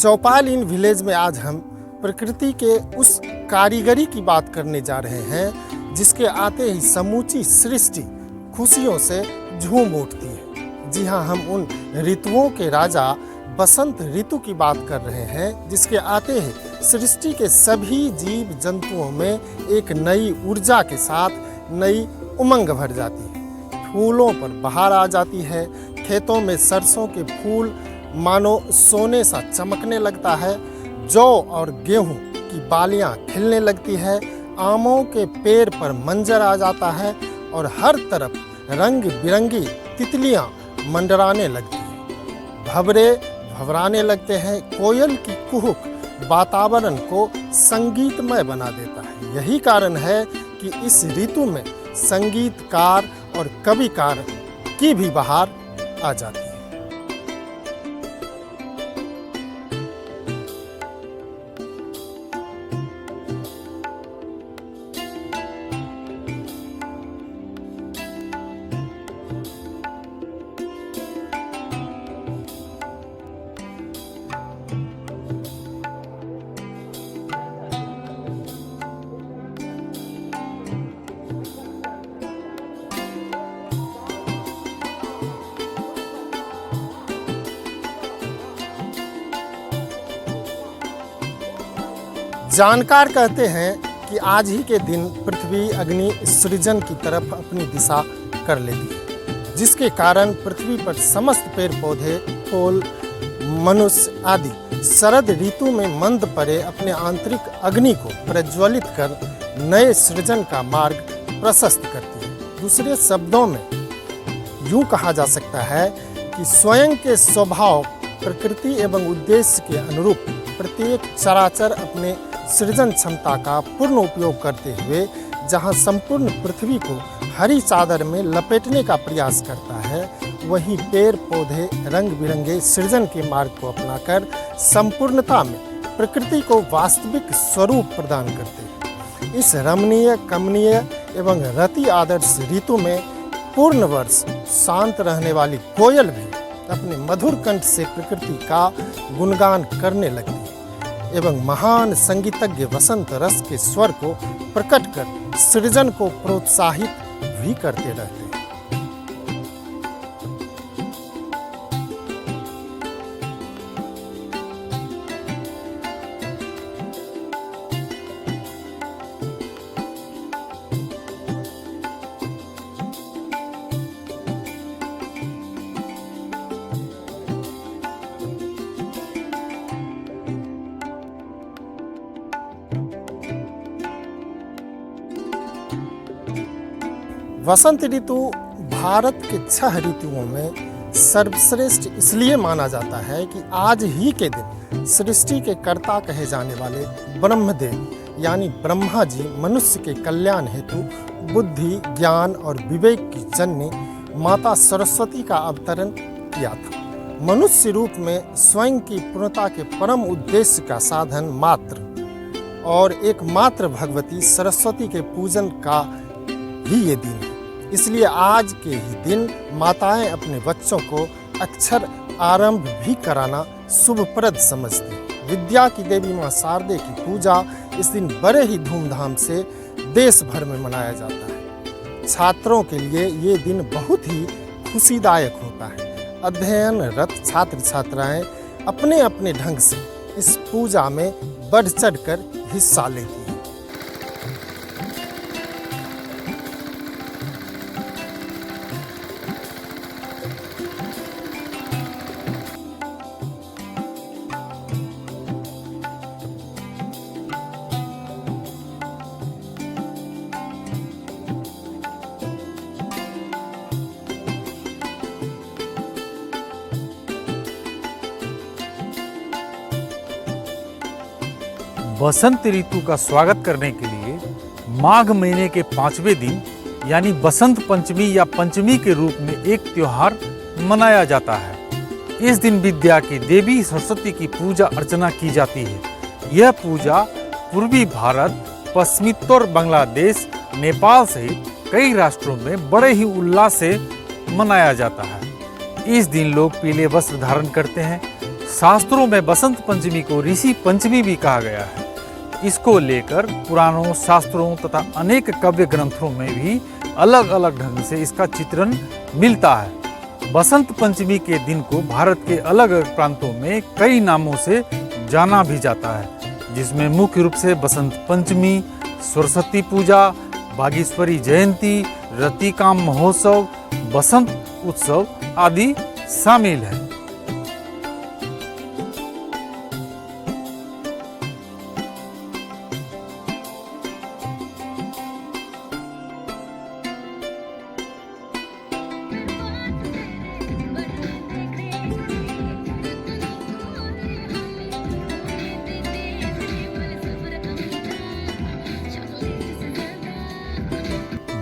Chaupal in village में आज हम प्रकृति के उस कारीगरी की बात करने जा रहे हैं जिसके आते ही समूची सृष्टि खुशियों से झूम उठती है। जी हाँ, हम उन ऋतुओं के राजा बसंत ऋतु की बात कर रहे हैं जिसके आते ही सृष्टि के सभी जीव जंतुओं में एक नई ऊर्जा के साथ नई उमंग भर जाती है। फूलों पर बहार आ जाती है, खेतों में सरसों के फूल मानो सोने सा चमकने लगता है, जौ और गेहूं की बालियां खिलने लगती है, आमों के पेड़ पर मंजर आ जाता है और हर तरफ रंग बिरंगी तितलियां मंडराने लगती हैं। भंवरे भंवराने लगते हैं, कोयल की कुहुक वातावरण को संगीतमय बना देता है। यही कारण है कि इस ऋतु में संगीतकार और कविकार की भी बहार आ जाती है। जानकार कहते हैं कि आज ही के दिन पृथ्वी अग्नि सृजन की तरफ अपनी दिशा कर लेती है, जिसके कारण पृथ्वी पर समस्त पेड़ पौधे, फूल, मनुष्य आदि शरद ऋतु में मंद पड़े अपने आंतरिक अग्नि को प्रज्वलित कर नए सृजन का मार्ग प्रशस्त करती है। दूसरे शब्दों में यूं कहा जा सकता है कि स्वयं के स्वभाव, प्रकृति एवं उद्देश्य के अनुरूप प्रत्येक चराचर अपने सृजन क्षमता का पूर्ण उपयोग करते हुए जहां संपूर्ण पृथ्वी को हरी चादर में लपेटने का प्रयास करता है, वहीं पेड़ पौधे रंग बिरंगे सृजन के मार्ग को अपनाकर संपूर्णता में प्रकृति को वास्तविक स्वरूप प्रदान करते हैं। इस रमणीय, कमनीय एवं रति आदर्श ऋतु में पूर्ण वर्ष शांत रहने वाली कोयल भी अपने मधुर कंठ से प्रकृति का गुणगान करने लगती है एवं महान संगीतज्ञ वसंत रस के स्वर को प्रकट कर सृजन को प्रोत्साहित भी करते रहते हैं। वसंत ऋतु भारत के 6 ऋतुओं में सर्वश्रेष्ठ इसलिए माना जाता है कि आज ही के दिन सृष्टि के कर्ता कहे जाने वाले ब्रह्मदेव यानी ब्रह्मा जी मनुष्य के कल्याण हेतु बुद्धि, ज्ञान और विवेक की जननी माता सरस्वती का अवतरण किया था। मनुष्य रूप में स्वयं की पूर्णता के परम उद्देश्य का साधन मात्र और एकमात्र भगवती सरस्वती के पूजन का भी ये दिन है। इसलिए आज के ही दिन माताएं अपने बच्चों को अक्षर आरंभ भी कराना शुभप्रद समझती हैं। विद्या की देवी मां शारदे की पूजा इस दिन बड़े ही धूमधाम से देश भर में मनाया जाता है। छात्रों के लिए ये दिन बहुत ही खुशीदायक होता है। अध्ययनरत छात्र छात्राएं अपने अपने ढंग से इस पूजा में बढ़ चढ़कर हिस्सा लेती हैं। बसंत ऋतु का स्वागत करने के लिए माघ महीने के 5वें दिन यानी बसंत पंचमी या पंचमी के रूप में एक त्योहार मनाया जाता है। इस दिन विद्या की देवी सरस्वती की पूजा अर्चना की जाती है। यह पूजा पूर्वी भारत, पश्चिमोत्तर बांग्लादेश, नेपाल सहित कई राष्ट्रों में बड़े ही उल्लास से मनाया जाता है। इस दिन लोग पीले वस्त्र धारण करते हैं, शास्त्रों में बसंत पंचमी को ऋषि पंचमी भी कहा गया है। इसको लेकर पुराणों, शास्त्रों तथा अनेक काव्य ग्रंथों में भी अलग अलग ढंग से इसका चित्रण मिलता है। बसंत पंचमी के दिन को भारत के अलग अलग प्रांतों में कई नामों से जाना भी जाता है, जिसमें मुख्य रूप से बसंत पंचमी, सरस्वती पूजा, बागेश्वरी जयंती, रतिकाम महोत्सव, बसंत उत्सव आदि शामिल है।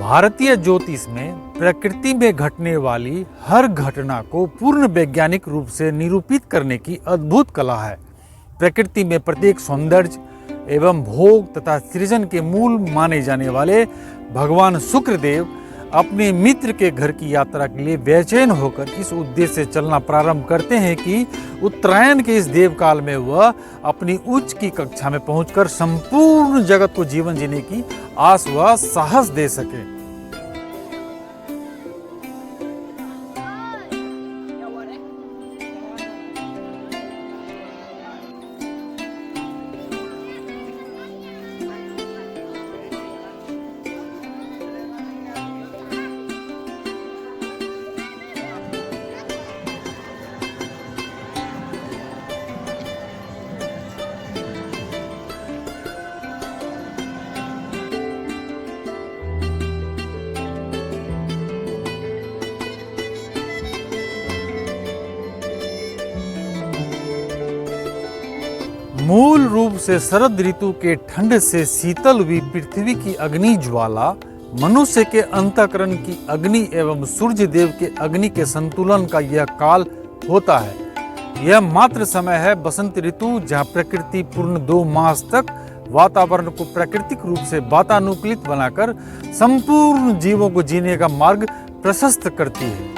भारतीय ज्योतिष में प्रकृति में घटने वाली हर घटना को पूर्ण वैज्ञानिक रूप से निरूपित करने की अद्भुत कला है। प्रकृति में प्रत्येक सौंदर्य एवं भोग तथा सृजन के मूल माने जाने वाले भगवान शुक्रदेव अपने मित्र के घर की यात्रा के लिए बेचैन होकर इस उद्देश्य से चलना प्रारंभ करते हैं कि उत्तरायण के इस देवकाल में वह अपनी उच्च की कक्षा में पहुंचकर संपूर्ण जगत को जीवन जीने की आस व साहस दे सके। मूल रूप से शरद ऋतु के ठंड से शीतल हुई पृथ्वी की अग्नि ज्वाला, मनुष्य के अंतःकरण की अग्नि एवं सूर्य देव के अग्नि के संतुलन का यह काल होता है। यह मात्र समय है बसंत ऋतु, जहाँ प्रकृति पूर्ण 2 मास तक वातावरण को प्राकृतिक रूप से वातानुकूलित बनाकर संपूर्ण जीवों को जीने का मार्ग प्रशस्त करती है।